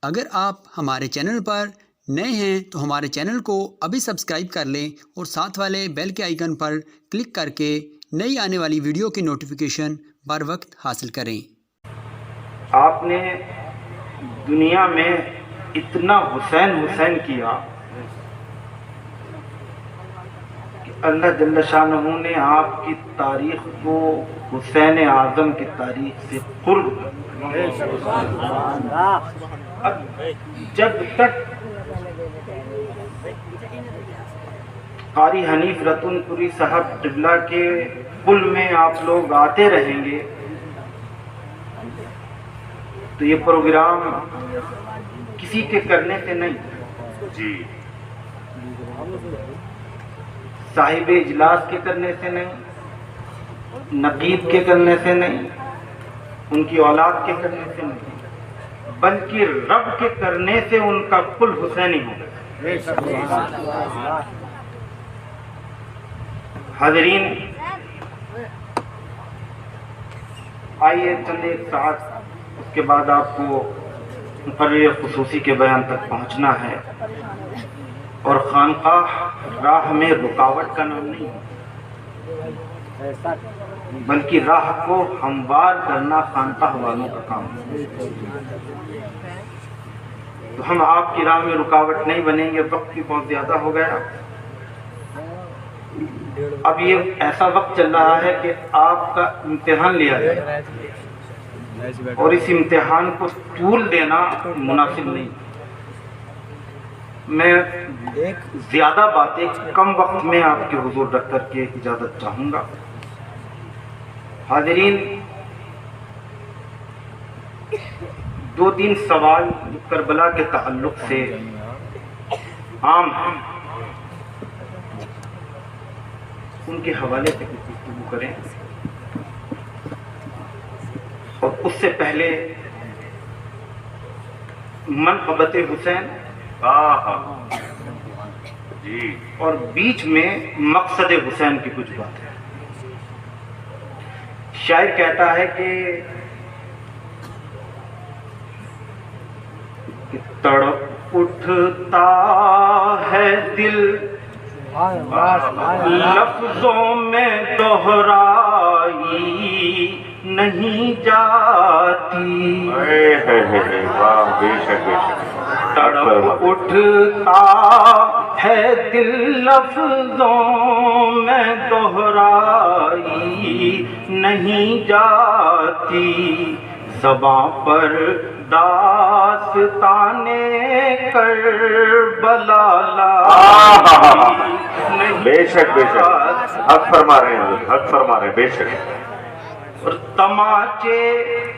اگر آپ ہمارے چینل پر نئے ہیں تو ہمارے چینل کو ابھی سبسکرائب کر لیں اور ساتھ والے بیل کے آئیکن پر کلک کر کے نئی آنے والی ویڈیو کی نوٹیفیکیشن بر وقت حاصل کریں۔ آپ نے دنیا میں اتنا حسین حسین کیا کہ اللہ جل شانہ نے آپ کی تاریخ کو حسین اعظم کی تاریخ سے قرب اب جب تک قاری حنیف رتن پوری صاحب قبلہ کے پل میں آپ لوگ آتے رہیں گے تو یہ پروگرام کسی کے کرنے سے نہیں، جی صاحب اجلاس کے کرنے سے نہیں، نقیب کے کرنے سے نہیں، ان کی اولاد کے کرنے سے نہیں، بلکہ رب کے کرنے سے ان کا کل حسینی ہوگا۔ حاضرین، آئیے چند ایک ساتھ، اس کے بعد آپ کو مقرر خصوصی کے بیان تک پہنچنا ہے، اور خانقاہ راہ میں رکاوٹ کا نام نہیں ہے، بلکہ راہ کو ہموار کرنا خانقاہ والوں کا کام ہے۔ تو ہم آپ کی راہ میں رکاوٹ نہیں بنیں گے، وقت بھی بہت زیادہ ہو گیا۔ اب یہ ایسا وقت چل رہا ہے کہ آپ کا امتحان لیا جائے، اور اس امتحان کو طول دینا مناسب نہیں۔ میں زیادہ باتیں کم وقت میں آپ کے حضور رکھ کر کے اجازت چاہوں گا۔ حاضرین، دو تین سوال کربلا کے تعلق سے عام ہیں، ان کے حوالے سے کچھ گفتگو کریں، اور اس سے پہلے منقبت حسین جی اور بیچ میں مقصد حسین کی کچھ بات ہے۔ شاعر کہتا ہے کہ تڑپ اٹھتا ہے دل لفظوں میں دہرائی نہیں جاتی، تڑپ اٹھتا ہے دل لفظوں میں دہرائی نہیں جاتی، زباں پر داستان کربلا بے شک بے شک، حق فرما رہے ہیں، حق فرما رہے ہیں، بے شک۔ اور تماچے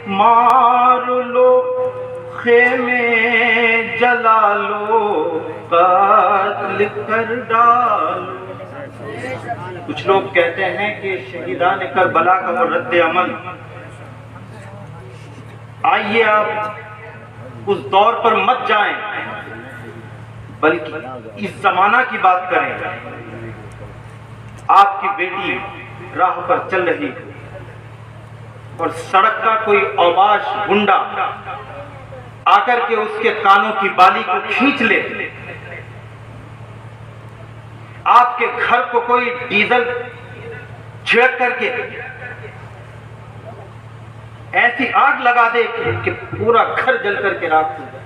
مار لو، خیمے جلا لو، قتل کر ڈالو۔ کچھ لوگ کہتے ہیں کہ شہیدان کربلا کا وہ رد عمل، آئیے آپ اس دور پر مت جائیں، بلکہ اس زمانہ کی بات کریں۔ آپ کی بیٹی راہ پر چل رہی ہے اور سڑک کا کوئی اوباش گنڈا آ کر کے اس کے کانوں کی بالی کو کھینچ لے، آپ کے گھر کو کوئی ڈیزل چھڑک کر کے ایسی آگ لگا دے کہ پورا گھر جل کر کے راکھ ہو جائے،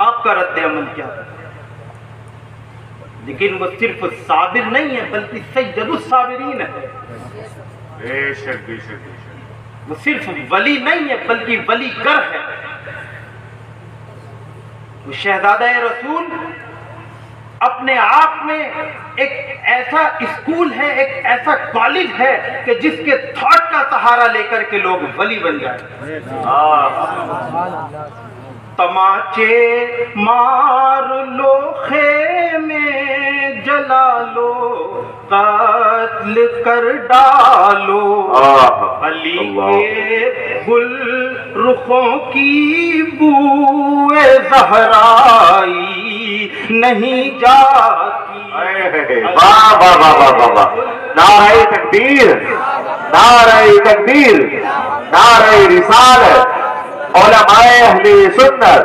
آپ کا رد عمل کیا ہے؟ لیکن وہ صرف صابر نہیں ہے بلکہ سید الصابرین ہے۔ بے شک بے شک بے شک، وہ صرف ولی نہیں ہے بلکہ ولی گر ہے۔ وہ شہزادہ رسول اپنے آپ میں ایک ایسا اسکول ہے، ایک ایسا کالج ہے کہ جس کے تھاٹ کا سہارا لے کر کے لوگ ولی بن جائیں۔ تماچے مار لو، خیمے جلا لو، قتل کر ڈالو، علی کے گل رخوں کی بوئے زہرائی نہیں جاتی۔ واہ واہ واہ واہ واہ، نعرہ تکبیر، نعرہ تکبیر، نعرہ رسالت، علماء اہل سنت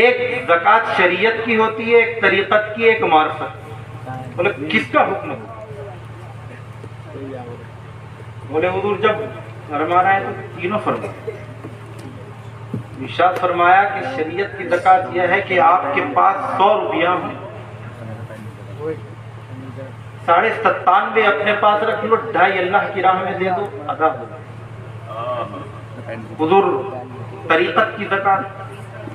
ایک زکوٰۃ شریعت کی ہوتی ہے، ایک طریقت کی، ایک معرفت کی۔ بولے کس کا حکم ہے؟ بولے حضور جب فرما رہے ہیں تو تینوں فرمائے۔ ارشاد فرمایا کہ شریعت کی زکوٰۃ یہ ہے کہ آپ کے پاس 100 روپیہ ہوں، 97.5 اپنے پاس رکھ لو، 2.5 اللہ کی راہ میں دے دو، ادا ہو جائے۔ حضور طریقت کی زکوٰۃ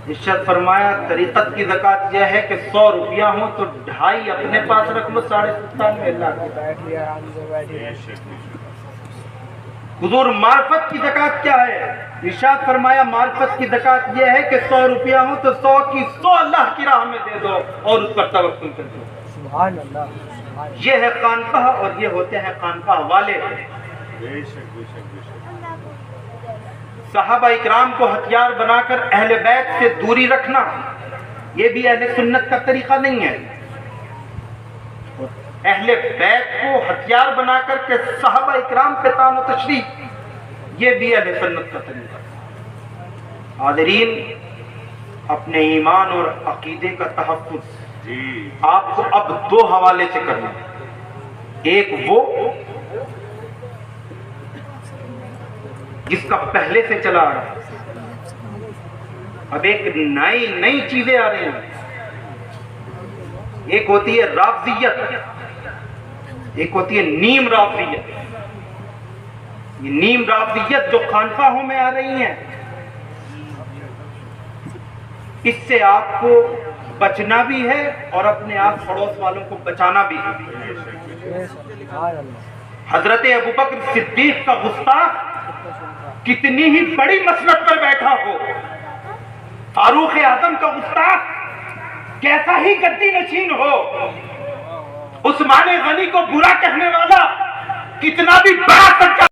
ارشاد فرمایا طریقت کی زکوٰۃ یہ ہے کہ 100 روپیہ ہوں تو 2.5 اپنے پاس رکھ لو، 97.5 اللہ کی راہ میں۔ حضور معرفت کی زکوٰۃ کیا ہے؟ ارشاد فرمایا معرفت کی زکوٰۃ یہ ہے کہ 100 روپیہ ہوں تو 100 کی 100 اللہ کی راہ میں دے دو اور اس پر توکل کر دو۔ یہ ہے خانقاہ اور یہ ہوتے ہیں خانقاہ والے۔ صحابہ اکرام کو ہتھیار بنا کر اہل بیت سے دوری رکھنا یہ بھی اہل سنت کا طریقہ نہیں ہے۔ اہل بیت کو ہتھیار بنا کر کے صحابہ اکرام پہ طعن و تشریح یہ بھی اہل سنت کا طریقہ ہے۔ حاضرین، اپنے ایمان اور عقیدے کا تحفظ آپ کو اب 2 حوالے سے کرنا ہے۔ ایک وہ جس کا پہلے سے چلا آ رہا ہے، اب ایک نئی چیزیں آ رہی ہیں۔ ایک ہوتی ہے رافضیت، ایک ہوتی ہے نیم رافضیت۔ یہ نیم رافضیت جو خانقاہوں میں آ رہی ہیں، اس سے آپ کو بچنا بھی ہے اور اپنے آس پڑوس والوں کو بچانا بھی ہے۔ حضرت ابوبکر صدیق کا گستاخ کتنی ہی بڑی مسلط پر بیٹھا ہو، فاروق اعظم کا گستاخ کیسا ہی گدی نشین ہو، عثمان غنی کو برا کہنے والا